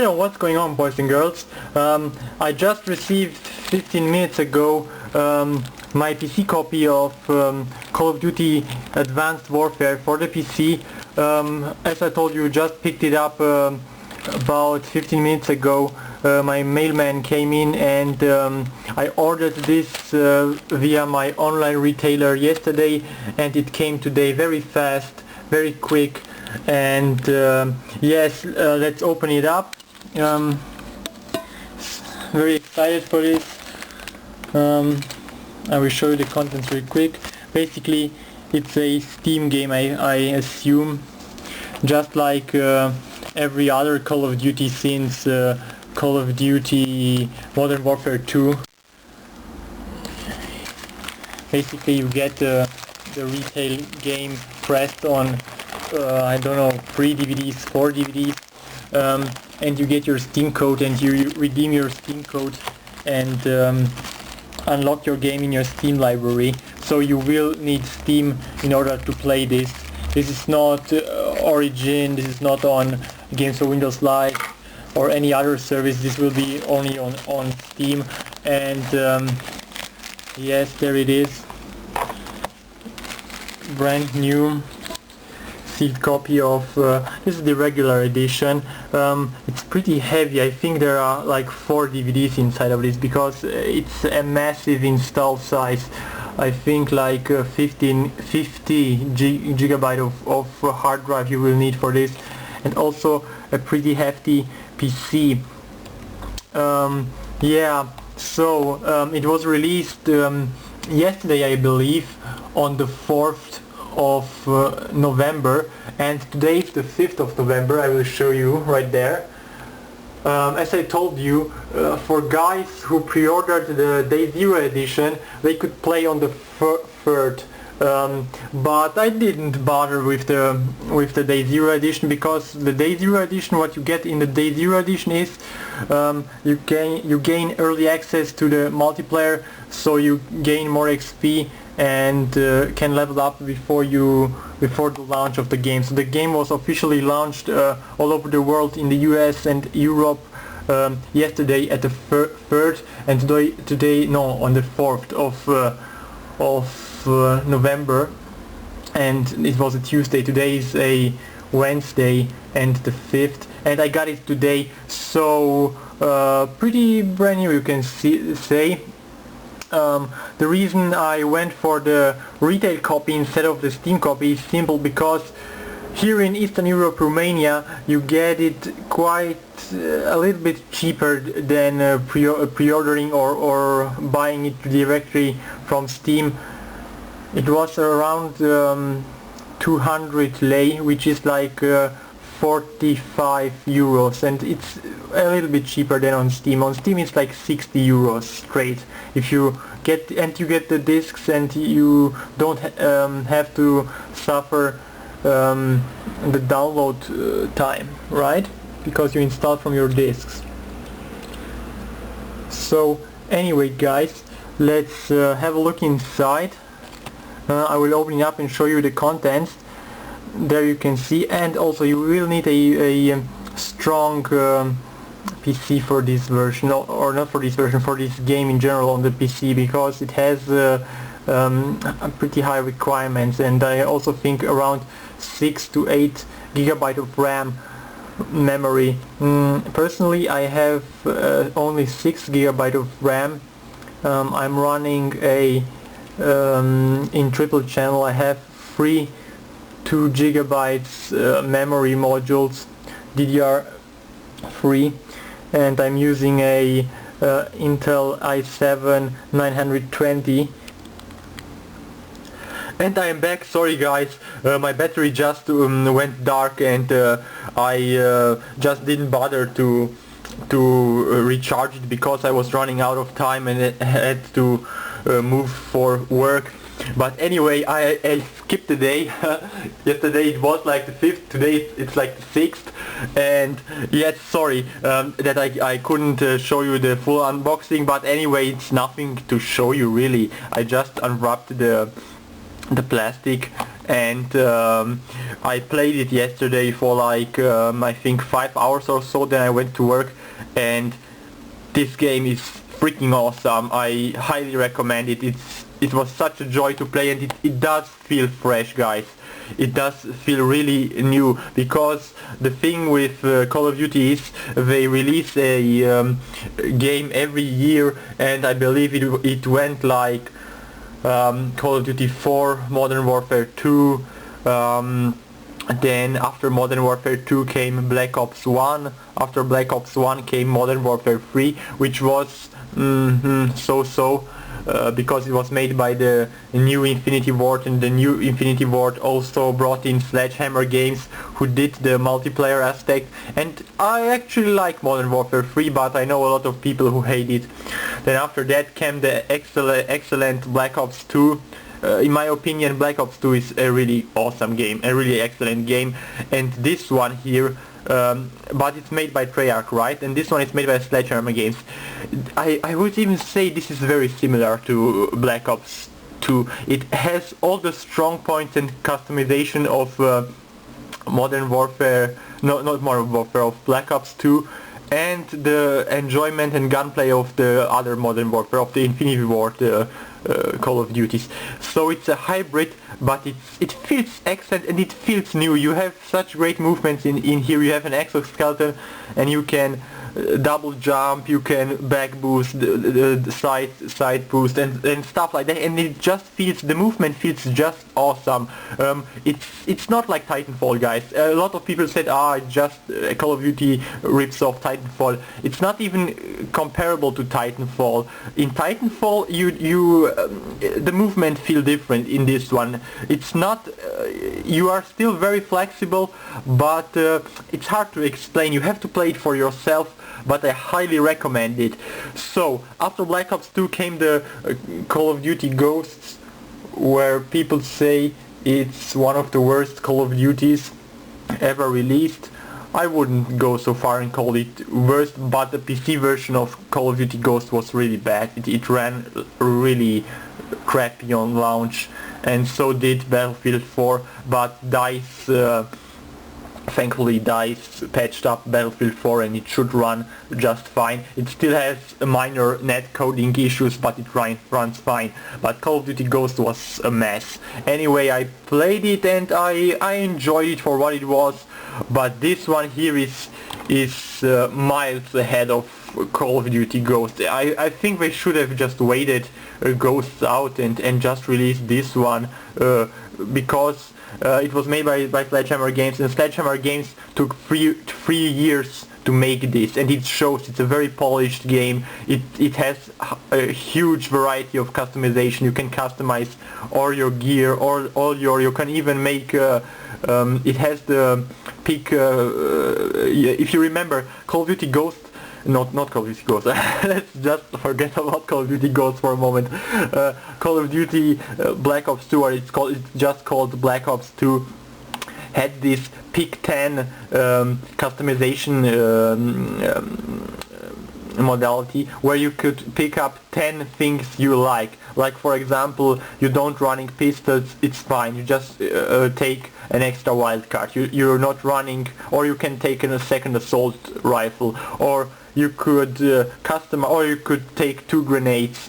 Hello, what's going on, boys and girls? I just received 15 minutes ago my PC copy of Call of Duty Advanced Warfare for the PC. As I told you, just picked it up about 15 minutes ago. My mailman came in and I ordered this via my online retailer yesterday, and it came today very fast, very quick. And yes, let's open it up. Very excited for this. I will show you the contents real quick. Basically, it's a Steam game, I assume, just like every other Call of Duty since Call of Duty Modern Warfare 2. Basically, you get the retail game pressed on I don't know, 3 DVDs, 4 DVDs, and you get your Steam code, and you redeem your Steam code and unlock your game in your Steam library. So you will need Steam in order to play this. This is not Origin, this is not on Games for Windows Live or any other service. This will be only on Steam. And yes, there it is, brand new sealed copy of this is the regular edition. It's pretty heavy. I think there are like 4 DVDs inside of this because it's a massive install size. I think like 50 gigabyte of hard drive you will need for this, and also a pretty hefty PC. Yeah, so it was released yesterday, I believe, on the 4th of November, and today is the 5th of November. I will show you right there. As I told you, for guys who pre-ordered the Day Zero edition, they could play on the 3rd, but I didn't bother with the Day Zero edition, because the Day Zero edition, what you get in the Day Zero edition is you gain early access to the multiplayer, so you gain more XP and can level up before the launch of the game. So the game was officially launched all over the world, in the US and Europe, yesterday at the 3rd, and today no, on the 4th of November, and it was a Tuesday. Today is a Wednesday and the 5th, and I got it today, so pretty brand new, you can say. The reason I went for the retail copy instead of the Steam copy is simple, because here in Eastern Europe, Romania, you get it quite a little bit cheaper than pre-ordering or buying it directly from Steam. It was around 200 lei, which is like 45 euros, and it's a little bit cheaper than on Steam. On Steam it's like 60 euros straight if you get the discs, and you don't have to suffer the download time, right? Because you install from your discs. So anyway, guys, let's have a look inside. I will open it up and show you the contents. There you can see, and also you will need a strong PC for this version, or not for this version, for this game in general on the PC, because it has pretty high requirements, and I also think around 6 to 8 gigabyte of RAM memory. Personally, I have only 6 gigabyte of RAM. I'm running a in triple channel. I have 2 gigabytes memory modules, DDR3, and I'm using a Intel i7 920. And I am back. Sorry guys, my battery just went dark, and I just didn't bother to recharge it because I was running out of time and I had to move for work. But anyway, I skipped the day. Yesterday it was like the 5th, today it's like the 6th, and yes, sorry that I couldn't show you the full unboxing, but anyway, it's nothing to show you really. I just unwrapped the plastic, and I played it yesterday for like I think 5 hours or so. Then I went to work, and this game is freaking awesome. I highly recommend it. It was such a joy to play, and it does feel fresh, guys. It does feel really new, because the thing with Call of Duty is they release a game every year, and I believe it went like Call of Duty 4, Modern Warfare 2, then after Modern Warfare 2 came Black Ops 1, after Black Ops 1 came Modern Warfare 3, which was so-so, because it was made by the new Infinity Ward, and the new Infinity Ward also brought in Sledgehammer Games, who did the multiplayer aspect, and I actually like Modern Warfare 3, but I know a lot of people who hate it. Then after that came the excellent Black Ops 2. In my opinion, Black Ops 2 is a really awesome game, a really excellent game, and this one here, but it's made by Treyarch, right? And this one is made by Sledgehammer Games. I would even say this is very similar to Black Ops 2. It has all the strong points and customization of Modern Warfare, not Modern Warfare, of Black Ops 2, and the enjoyment and gunplay of the other Modern Warfare, of the Infinity Ward Call of Duties. So it's a hybrid, but it feels excellent and it feels new. You have such great movements in here. You have an exoskeleton, and you can double jump, you can back boost, the side boost, and stuff like that, and it just feels, the movement feels just awesome. It's not like Titanfall, guys. A lot of people said, just Call of Duty rips off Titanfall. It's not even comparable to Titanfall. In Titanfall, the movement feel different. In this one, it's not. You are still very flexible, but it's hard to explain. You have to play it for yourself, but I highly recommend it. So after Black Ops 2 came the Call of Duty Ghosts, where people say it's one of the worst Call of Duties ever released. I wouldn't go so far and call it worst, but the PC version of Call of Duty Ghosts was really bad. It ran really crappy on launch, and so did Battlefield 4, but DICE thankfully DICE patched up Battlefield 4 and it should run just fine. It still has minor net coding issues, but it runs fine. But Call of Duty Ghost was a mess. Anyway, I played it and I enjoyed it for what it was, but this one here is miles ahead of Call of Duty Ghost. I think they should have just waited Ghosts out and just released this one, because it was made by Sledgehammer Games, and Sledgehammer Games took three years to make this, and it shows. It's a very polished game. It has a huge variety of customization. You can customize all your gear, you can even make it has the pick, if you remember Call of Duty Ghost, not Call of Duty Ghost, let's just forget about Call of Duty Ghost for a moment. Call of Duty Black Ops 2, or it's just called Black Ops 2, had this pick 10 customization modality, where you could pick up 10 things you like for example, you don't running pistols, it's fine, you just take an extra wildcard. You're not running, or you can take a second assault rifle, or you could custom, or you could take 2 grenades,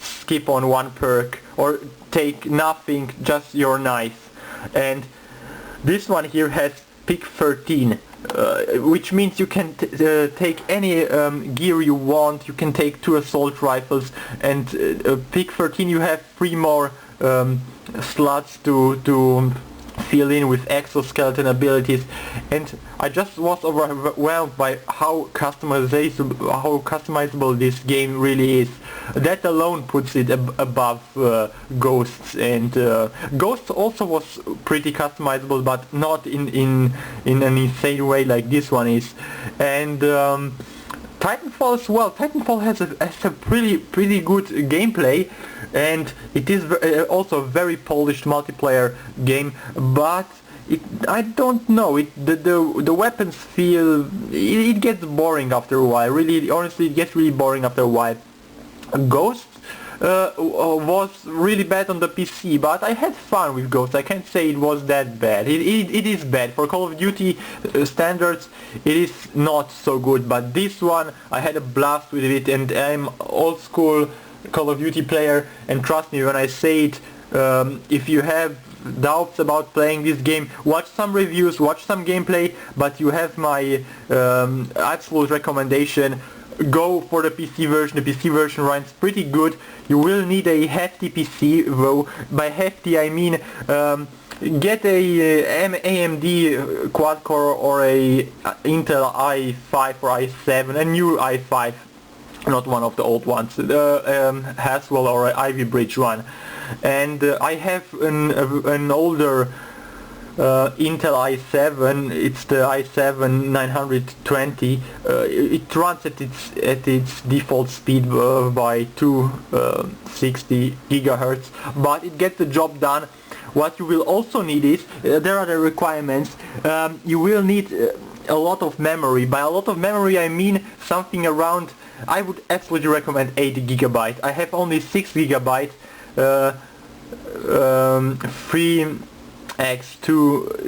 skip on 1 perk, or take nothing, just your knife. And this one here has pick 13, which means you can take any gear you want. You can take 2 assault rifles, and pick 13 you have 3 more slots to fill in with exoskeleton abilities, and I just was overwhelmed by how customizable this game really is. That alone puts it above Ghosts, and Ghosts also was pretty customizable, but not in an insane way like this one is. And Titanfall as well. Titanfall has a pretty good gameplay, and it is also a very polished multiplayer game, but I don't know, the weapons feel, it gets boring after a while. Really, honestly, it gets really boring after a while. Ghost was really bad on the PC, but I had fun with Ghost. I can't say it was that bad. It is bad. For Call of Duty standards, it is not so good, but this one, I had a blast with it, and I'm old school Call of Duty player, and trust me when I say it, if you have doubts about playing this game, watch some reviews, watch some gameplay, but you have my absolute recommendation. Go for the PC version. The PC version runs pretty good. You will need a hefty PC, though. By hefty I mean get a AMD quad-core or a Intel i5 or i7, a new i5, not one of the old ones, Haswell or Ivy Bridge one. And I have an older Intel i7. It's the i7 920. It runs at its default speed by 260 gigahertz, but it gets the job done. What you will also need is, there are the requirements, you will need a lot of memory. By a lot of memory I mean something around, I would absolutely recommend 8 gigabyte. I have only 6 gigabyte, 3x2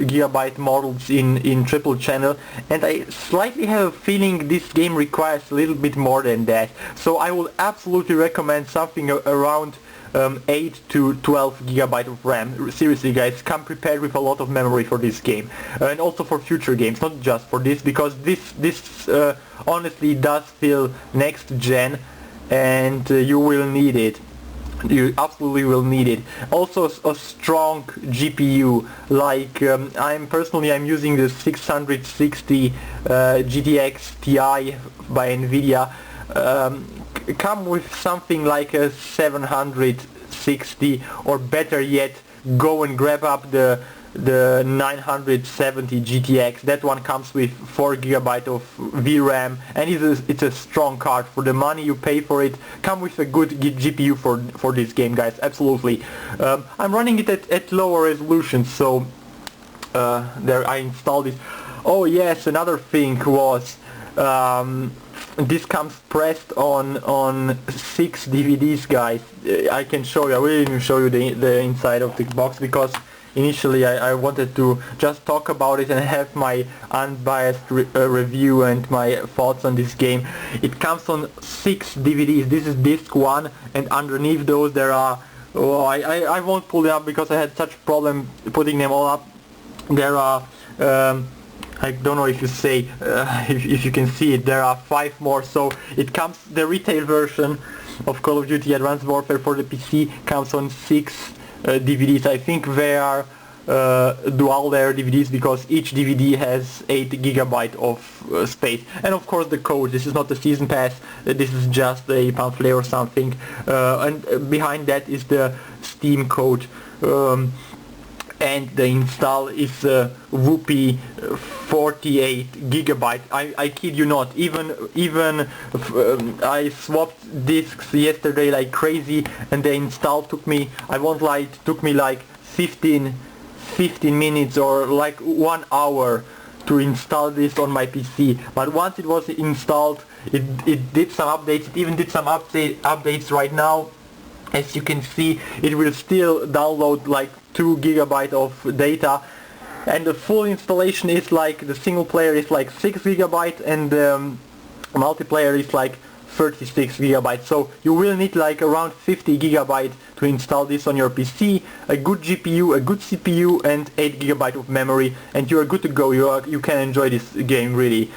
gigabyte models in triple channel, and I slightly have a feeling this game requires a little bit more than that. So I will absolutely recommend something around 8 to 12 gigabyte of RAM. Seriously guys, come prepared with a lot of memory for this game, and also for future games, not just for this, because this honestly does feel next gen, and you will need it. You absolutely will need it. Also a strong GPU, like I'm using the 660 GTX Ti by Nvidia. Come with something like a 760, or better yet, go and grab up the 970 GTX. That one comes with 4 gigabyte of VRAM, and it's a strong card. For the money you pay for it, come with a good GPU for this game, guys. Absolutely. I'm running it at lower resolution, so there I installed it. Oh yes, another thing was this comes pressed on 6 DVDs, guys. I can show you. I will even show you the inside of the box, because initially I wanted to just talk about it and have my unbiased review and my thoughts on this game. It comes on 6 DVDs. This is disc 1, and underneath those there are, I won't pull them up because I had such a problem putting them all up. There are I don't know if you say, if you can see it, there are 5 more. So it comes, the retail version of Call of Duty Advanced Warfare for the PC comes on 6 DVDs. I think they are dual layer DVDs, because each DVD has 8 gigabyte of space. And of course the code, this is not the season pass, this is just a pamphlet or something, and behind that is the Steam code. And the install is whoopee 48 gigabyte. I kid you not. Even I swapped discs yesterday like crazy, and the install took me, I won't lie, it took me like 15 minutes or like 1 hour to install this on my PC. But once it was installed, it did some updates. It even did some updates right now. As you can see, it will still download like 2 gigabyte of data, and the full installation is like, the single player is like 6 gigabyte, and multiplayer is like 36 gigabytes. So you will need like around 50 gigabyte to install this on your PC, a good GPU, a good CPU, and 8 gigabyte of memory, and you are good to go. You can enjoy this game really.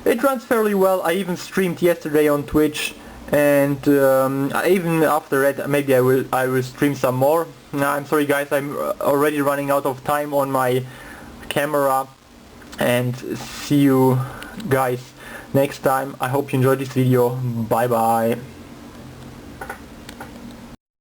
It runs fairly well. I even streamed yesterday on Twitch, and even after that maybe I will stream some more. I'm sorry guys, I'm already running out of time on my camera, and see you guys next time. I hope you enjoyed this video. Bye bye.